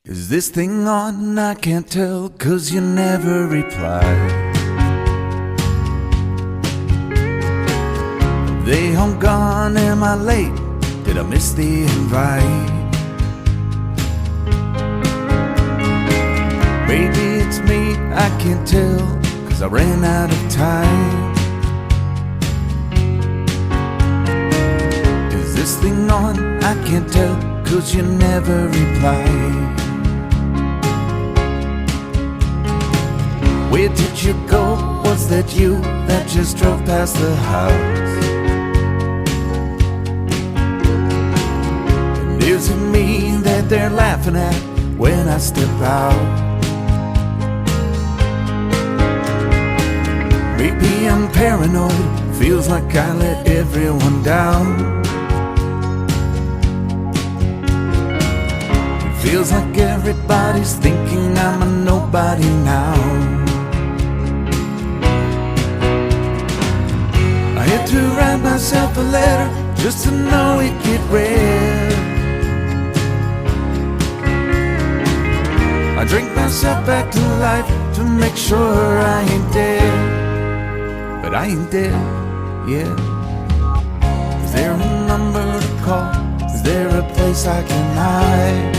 Is this thing on? I can't tell, 'cause you never reply. They home gone, am I late? Did I miss the invite? Maybe it's me, I can't tell, 'cause I ran out of time. Is this thing on? I can't tell, 'cause you never reply. Where did you go? Was that you that just drove past the house? And is it me that they're laughing at when I step out? Maybe I'm paranoid, feels like I let everyone down. It feels like everybody's thinking I'm a nobody now. I had to write myself a letter just to know it get read. I drink myself back to life to make sure I ain't dead. But I ain't dead, yeah. Is there a number to call? Is there a place I can hide?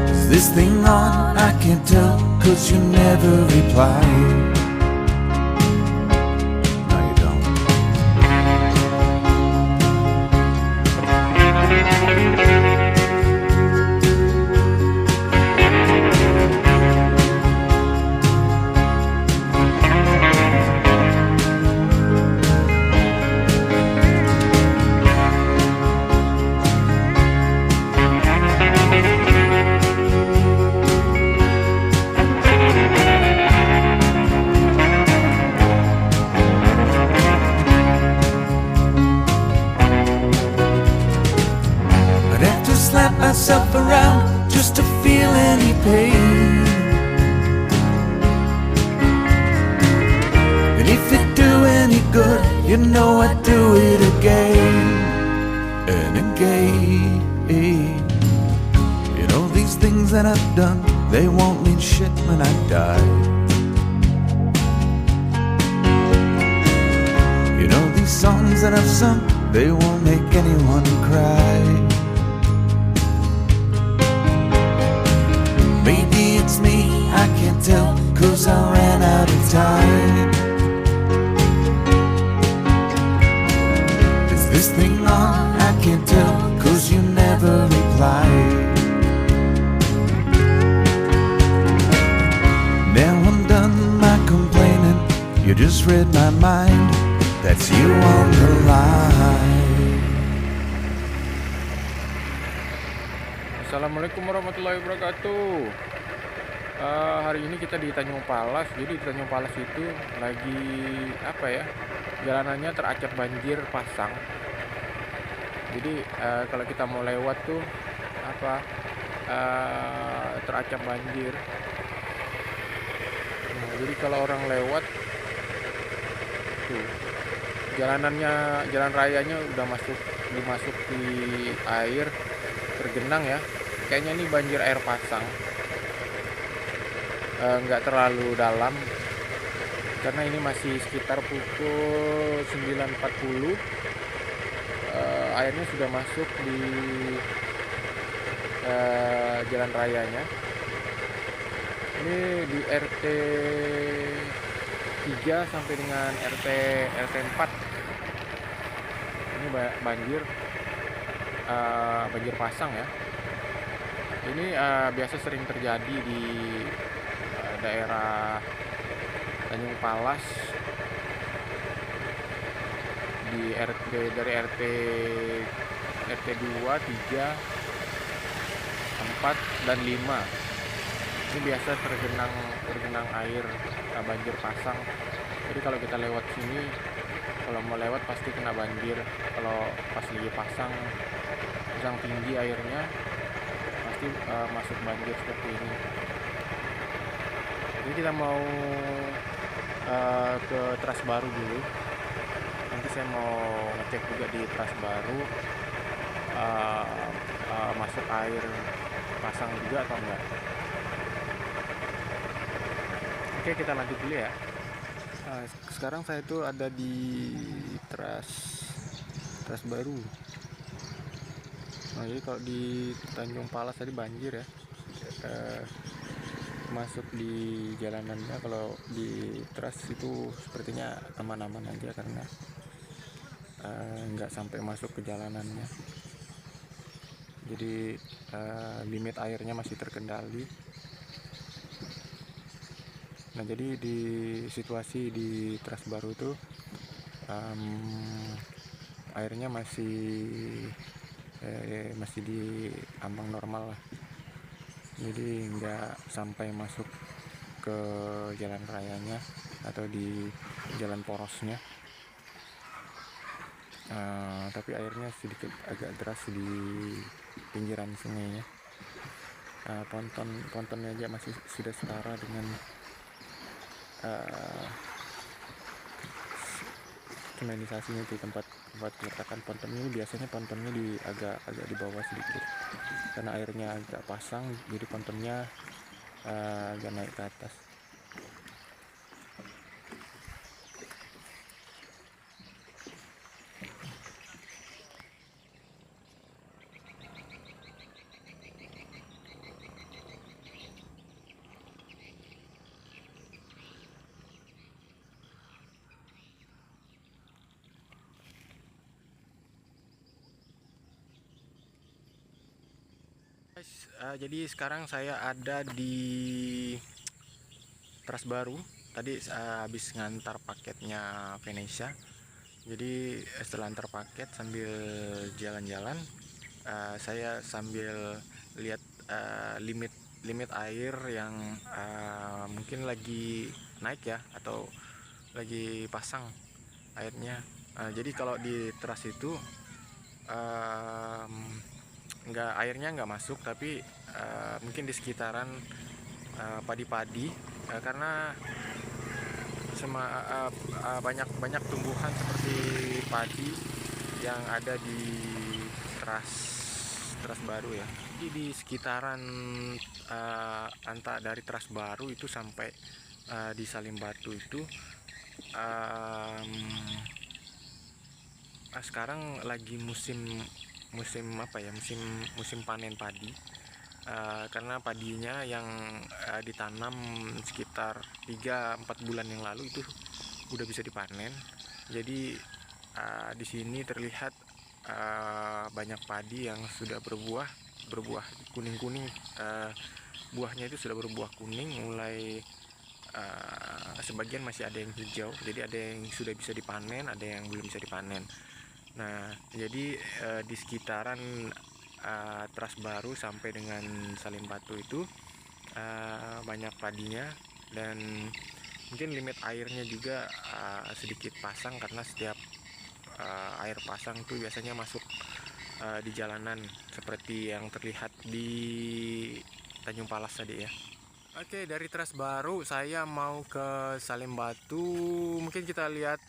Is this thing on? I can't tell, 'cause you never reply. Slap myself around just to feel any pain. And if it do any good, you know I'd do it again and again. You know, these things that I've done, they won't mean shit when I die. You know, these songs that I've sung, they won't make anyone cry. Maybe it's me, I can't tell, 'cause I ran out of time. Is this thing on? I can't tell, 'cause you never reply. Now I'm done my complaining, you just read my mind, that's you on the line. Assalamualaikum warahmatullahi wabarakatuh. Hari ini kita di Tanjung Palas. Jadi di Tanjung Palas itu lagi apa ya? Jalanannya teracap banjir pasang. Jadi kalau kita mau lewat tuh teracap banjir. Nah, jadi kalau orang lewat tuh jalan rayanya udah dimasuk di air, tergenang ya. Kayaknya ini banjir air pasang, nggak terlalu dalam karena ini masih sekitar pukul 9.40. Airnya sudah masuk di jalan rayanya. Ini di RT 3 sampai dengan RT 4. Ini banjir pasang ya. Ini biasa sering terjadi di daerah Tanjung Palas, di dari RT 2, 3, 4 dan 5. Ini biasa tergenang air banjir pasang. Jadi kalau kita lewat sini, kalau mau lewat pasti kena banjir. Kalau pas lagi pasang tinggi airnya, pasti masuk banjir seperti ini. Jadi kita mau ke Trans Baru dulu. Nanti saya mau ngecek juga di Trans Baru masuk air pasang juga atau enggak. Oke, kita lanjut dulu ya. Sekarang saya tuh ada di Tras Baru. Nah, jadi kalau di Tanjung Palas tadi banjir ya, masuk di jalanannya. Kalau di Tras itu sepertinya aman-aman aja karena nggak sampai masuk ke jalanannya. Jadi limit airnya masih terkendali. Nah, jadi di situasi di Tras Baru itu airnya masih di ambang normal lah. Jadi nggak sampai masuk ke jalan rayanya atau di jalan porosnya. Tapi airnya sedikit agak deras di pinggiran sungainya. Pontonnya aja masih sudah setara dengan finalisasinya itu tempat peletakan ponton ini. Biasanya pontonnya agak di bawah sedikit karena airnya agak pasang, jadi pontonnya agak naik ke atas. Guys, jadi sekarang saya ada di Tras Baru. Tadi habis ngantar paketnya Venesia. Jadi setelah antar paket sambil jalan-jalan, saya sambil lihat limit air yang mungkin lagi naik ya, atau lagi pasang airnya. Jadi kalau di Tras itu airnya nggak masuk, tapi mungkin di sekitaran padi-padi, karena banyak tumbuhan seperti padi yang ada di Tras Baru ya. Jadi di sekitaran dari Tras Baru itu sampai di Salim Batu itu sekarang lagi musim panen padi, karena padinya yang ditanam sekitar 3-4 bulan yang lalu itu udah bisa dipanen. Jadi di sini terlihat banyak padi yang sudah berbuah kuning-kuning. Buahnya itu sudah berbuah kuning, mulai sebagian masih ada yang hijau. Jadi ada yang sudah bisa dipanen, ada yang belum bisa dipanen. Nah, jadi di sekitaran Tras Baru sampai dengan Salim Batu itu banyak padinya, dan mungkin limit airnya juga sedikit pasang, karena setiap air pasang itu biasanya masuk di jalanan seperti yang terlihat di Tanjung Palas tadi ya. Oke, dari Tras Baru saya mau ke Salim Batu. Mungkin kita lihat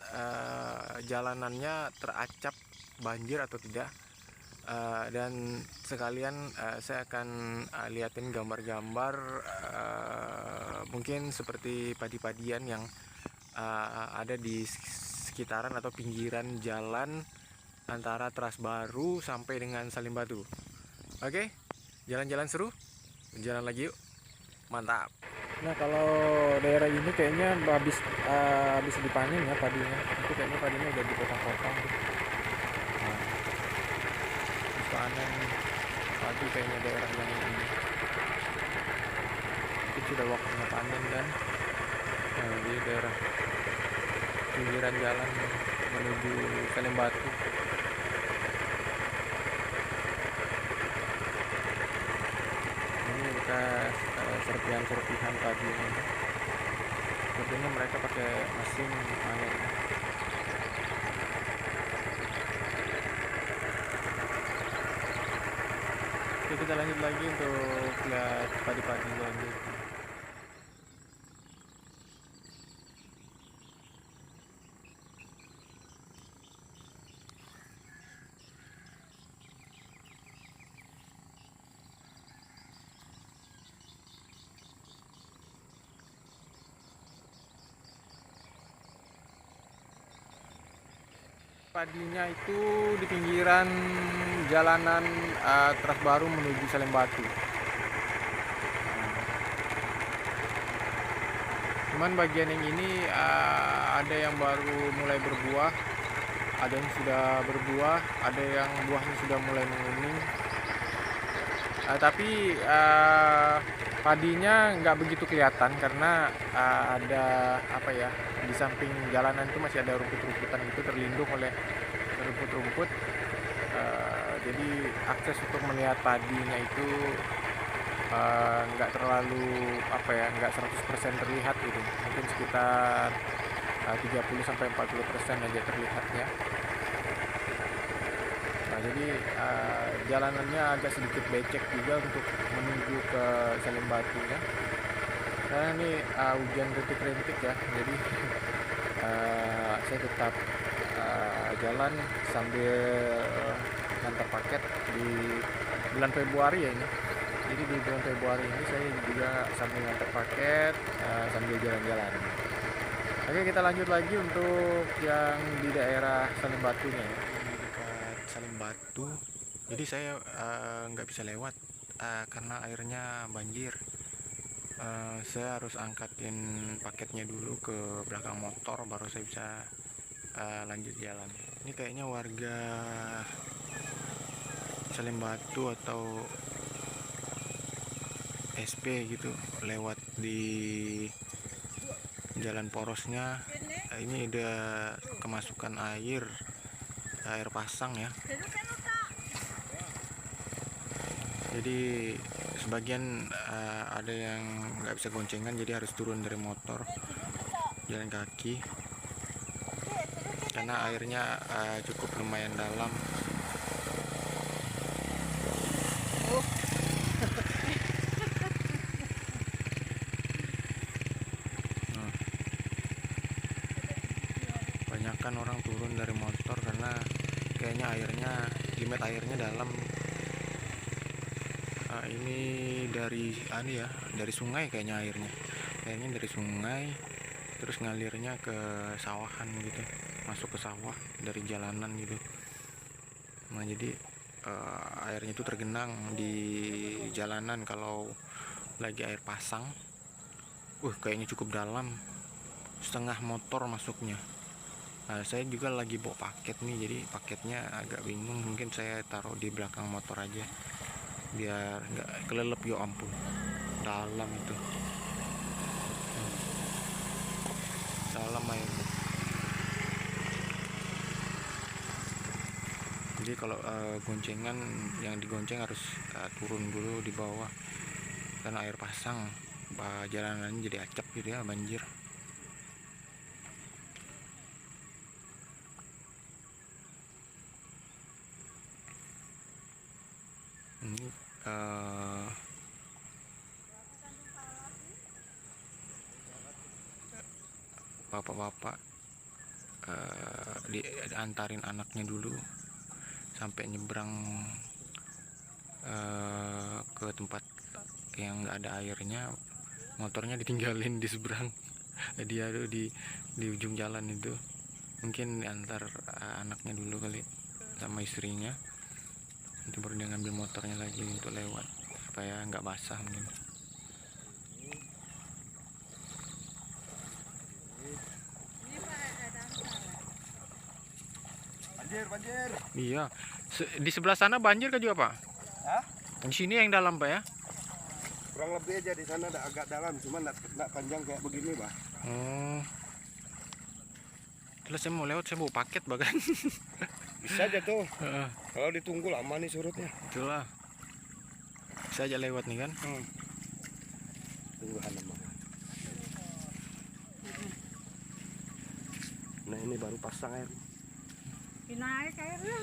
jalanannya teracap banjir atau tidak. Dan sekalian saya akan liatin gambar-gambar mungkin seperti padi-padian yang ada di sekitaran atau pinggiran jalan antara Tras Baru sampai dengan Salim Batu. Oke, jalan-jalan seru, jalan lagi yuk. Mantap. Nah, kalau daerah ini kayaknya habis dipanen ya padinya. Itu kayaknya padinya udah dipotong-potong tuh. Nah, habis panen padi kayaknya daerah yang ini. Itu sudah waktunya panen kan. Nah, di daerah pinggiran jalan menuju Salim Batu. Ini bekas serpihan tadi. Sepertinya mereka pakai mesin panen. Oke, kita lanjut lagi untuk lihat padi-padi lanjut. padinya itu di pinggiran jalanan Trans Baru menuju Salem Batu. Cuman bagian yang ini ada yang baru mulai berbuah, ada yang sudah berbuah, ada yang buahnya sudah mulai menguning. Tapi padinya nggak begitu kelihatan karena ada apa ya, di samping jalanan itu masih ada rumput-rumputan itu terlindung oleh rumput-rumput. Jadi akses untuk melihat padinya itu nggak terlalu apa ya, nggak 100% terlihat gitu, mungkin sekitar 30-40% aja terlihatnya. Nah, jadi jalanannya agak sedikit becek juga untuk menuju ke Salem Batu ya, karena ini hujan rintik-rintik ya, jadi saya tetap jalan sambil ngantar paket di bulan Februari ya ini. Jadi di bulan Februari ini saya juga sambil ngantar paket sambil jalan-jalan. Oke, kita lanjut lagi untuk yang di daerah Salem Batunya ya. Di dekat Salem Batu. Jadi saya nggak bisa lewat karena airnya banjir. Saya harus angkatin paketnya dulu ke belakang motor baru saya bisa lanjut jalan. Ini kayaknya warga Salem Batu atau SP gitu lewat di jalan porosnya. Ini ada kemasukan air pasang ya. Jadi sebagian ada yang nggak bisa goncengan, jadi harus turun dari motor jalan kaki karena airnya cukup lumayan dalam. Kebanyakan orang turun dari motor karena kayaknya limit airnya dalam. Ini dari sungai kayaknya dari sungai terus ngalirnya ke sawahan gitu, masuk ke sawah dari jalanan gitu. Nah, jadi airnya itu tergenang di jalanan kalau lagi air pasang. Kayaknya cukup dalam, setengah motor masuknya. Nah, saya juga lagi bawa paket nih, jadi paketnya agak bingung, mungkin saya taruh di belakang motor aja biar nggak kelelep. Ya ampun, dalam itu, dalam airnya. Jadi kalau goncengan, yang digonceng harus turun dulu di bawah karena air pasang, jalanannya jadi acap gitu ya, banjir. Ini bapak-bapak diantarin anaknya dulu sampai nyebrang ke tempat yang nggak ada airnya, motornya ditinggalin di seberang. Dia ada di ujung jalan itu, mungkin diantar anaknya dulu kali sama istrinya, nanti baru dia ngambil motornya lagi untuk lewat supaya nggak basah mungkin. Banjir. Iya, di sebelah sana banjir kan juga Pak? Hah? Di sini yang dalam Pak ya? Kurang lebih aja di sana ada agak dalam, cuma nggak panjang kayak begini, Bah. Oh. Terus saya mau lewat, saya bawa paket bahkan. Bisa aja tuh. Kalau ditunggu lama nih surutnya. Itulah. Bisa aja lewat nih kan? Tunggu lama. Nah, ini baru pasang air. Naik airnya.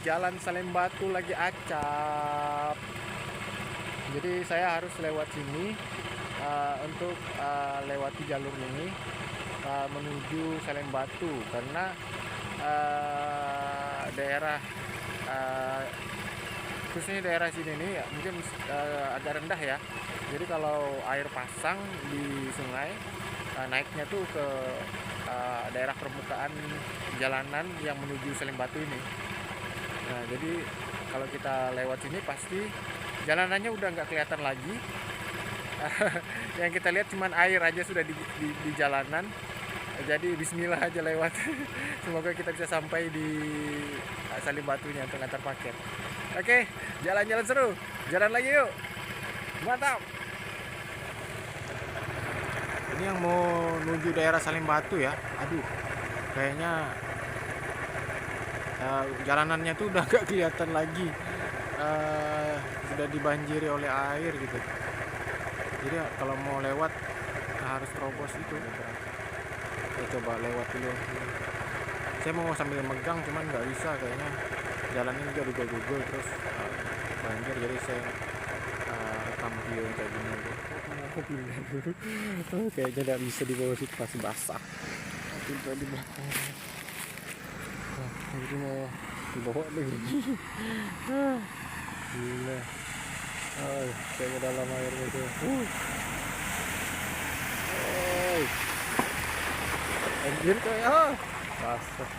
Jalan Salembatu lagi acap. Jadi saya harus lewat sini untuk lewati jalur ini menuju Salembatu karena daerah khususnya daerah sini nih ya, mungkin agak rendah ya. Jadi kalau air pasang di sungai naiknya tuh ke daerah permukaan jalanan yang menuju Salembatu ini. Nah, jadi kalau kita lewat sini pasti jalanannya udah nggak kelihatan lagi. Yang kita lihat cuman air aja sudah di jalanan. Jadi bismillah aja lewat. Semoga kita bisa sampai di Salembatunya untuk antar paket. Oke, jalan-jalan seru. Jalan lagi yuk. Mantap. Ini yang mau menuju daerah Salembatu ya. Aduh, kayaknya jalanannya tuh udah gak kelihatan lagi. Sudah dibanjiri oleh air gitu. Jadi kalau mau lewat harus terobos itu. Kita coba lewat dulu. Saya mau sambil megang cuman nggak bisa kayaknya. Jalannya juga dugul-dugul terus banjir, jadi saya rekam video kayak gini aja. Mau pindah dulu. Kayaknya nggak bisa di bawah situ, masih basah. Pindah di belakang. Jadi mau dibawa lagi. Gila. Kayaknya dalam air gitu. Anjir kayak basah.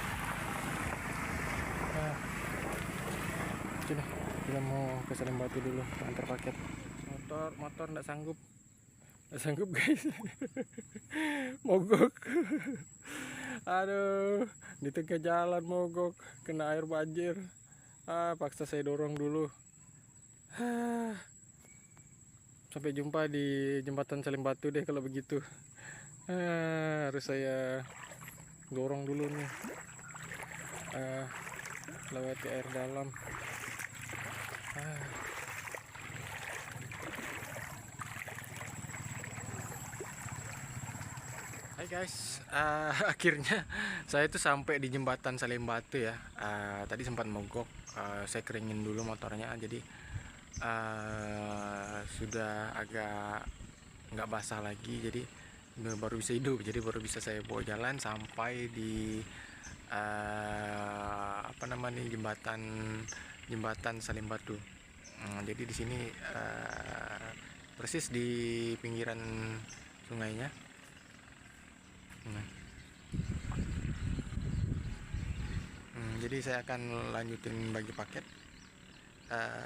Kita mau ke Salembatu dulu antar paket. Motor nggak sanggup guys. Mogok. Aduh, di tengah jalan mogok, kena air banjir. Paksa saya dorong dulu. Sampai jumpa di jembatan Salembatu deh kalau begitu. Harus saya dorong dulu nih. Lewati air dalam. Hai guys, akhirnya saya itu sampai di jembatan Salembatu ya. Tadi sempat mogok, saya keringin dulu motornya, jadi sudah agak nggak basah lagi, jadi baru bisa hidup, jadi baru bisa saya bawa jalan sampai di jembatan Salembatu. Jadi di sini persis di pinggiran sungainya. Jadi saya akan lanjutin bagi paket.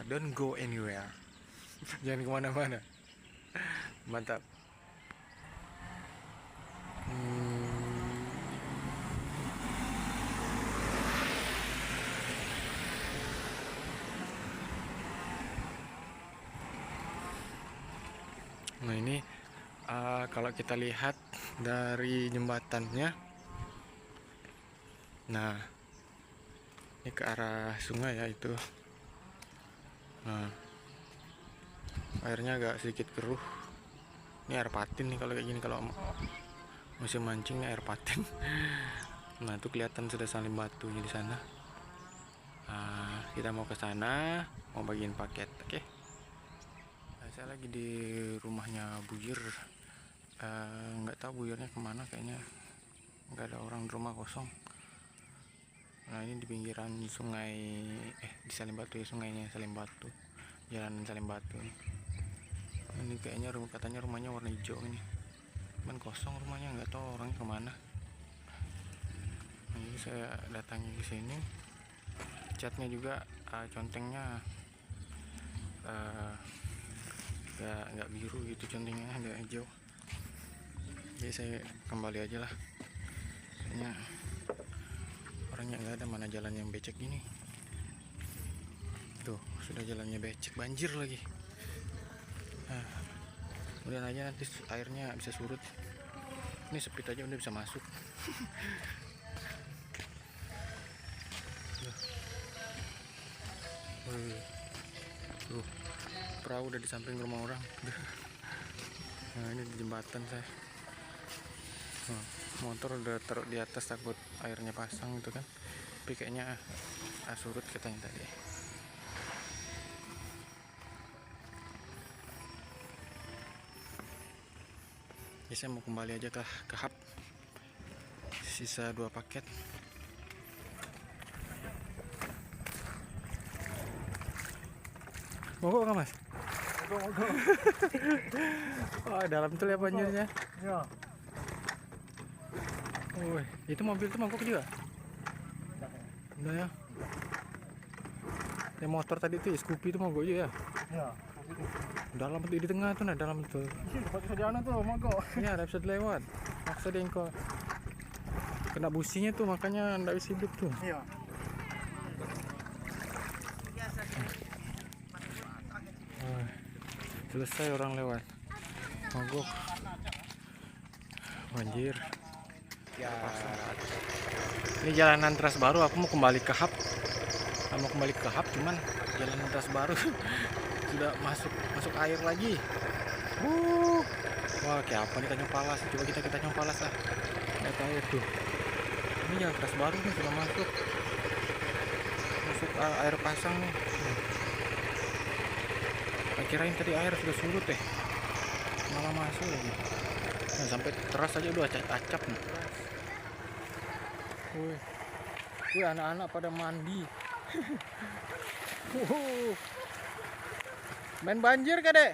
Don't go anywhere. Jangan kemana-mana. Mantap. Nah ini kalau kita lihat dari jembatannya, nah ini ke arah sungai ya itu. Nah airnya agak sedikit keruh. Ini air patin nih kalau kayak gini, kalau musim mancing nih air patin. Nah itu kelihatan sudah Salembatunya di sana. Kita mau ke sana, mau bagiin paket, oke? Saya lagi di rumahnya Buyur. Nggak tahu Buyurnya kemana, kayaknya nggak ada orang di rumah, kosong. Nah ini di pinggiran sungai, di Salembatu ya, sungainya Salembatu, jalan Salembatu. Ini kayaknya katanya rumahnya warna hijau ini, cuman kosong rumahnya, nggak tahu orangnya kemana. Nah, jadi saya datangi ke sini, catnya juga contengnya nggak biru gitu, contengnya ada hijau. Jadi saya kembali aja lah, kayaknya orangnya nggak ada. Mana jalan yang becek gini, tuh sudah jalannya becek, banjir lagi. Kemudian aja nanti airnya bisa surut. Ini sepit aja udah bisa masuk. Tuh, perahu udah di samping rumah orang. Nah ini di jembatan saya. motor udah taruh di atas takut airnya pasang gitu kan, tapi kayaknya surut katanya tadi. Jadi saya mau kembali aja ke hub, sisa 2 paket. Mogok nggak mas? Mogok. Oh, dalam tuh ya banjirnya. Ya. Oh, itu mobil tuh mogok juga? Udah ya. Yang motor tadi tuh Scoopy itu mogok juga ya? Ya. Dalam tuh di tengah tuh, nah dalam tuh. Dapat sediaan tuh mogok. Iya, nggak bisa dilewat. Maksa deh kok. Kena businya tuh makanya nggak bisa hidup tuh. Iya. Selesai orang lewat, mogok, banjir. Ya. Ini jalanan Trans Baru. Aku mau kembali ke hub. Cuman jalanan Trans Baru sudah masuk air lagi. Wah, kayak apa nih Tanjung Palas? Coba kita Tanjung Palas lah. Lihat air tuh. Ini jalan Trans Baru nih sudah masuk air pasang nih. Kirain tadi air sudah surut malah masuk lagi. Nah, sampai teras aja udah acap nih. Wih, anak-anak pada mandi. Main banjir kah dek?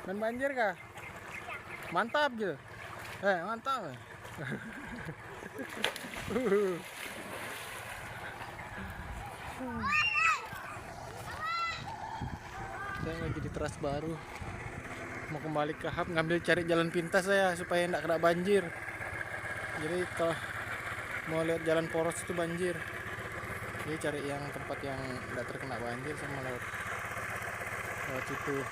Main banjir kah? Mantap gitu. Mantap. Saya lagi di Trans Baru, mau kembali ke hub, cari jalan pintas saya supaya tidak kena banjir. Jadi kalau mau lihat jalan poros itu banjir, jadi cari yang tempat yang tidak terkena banjir sama lewat situ.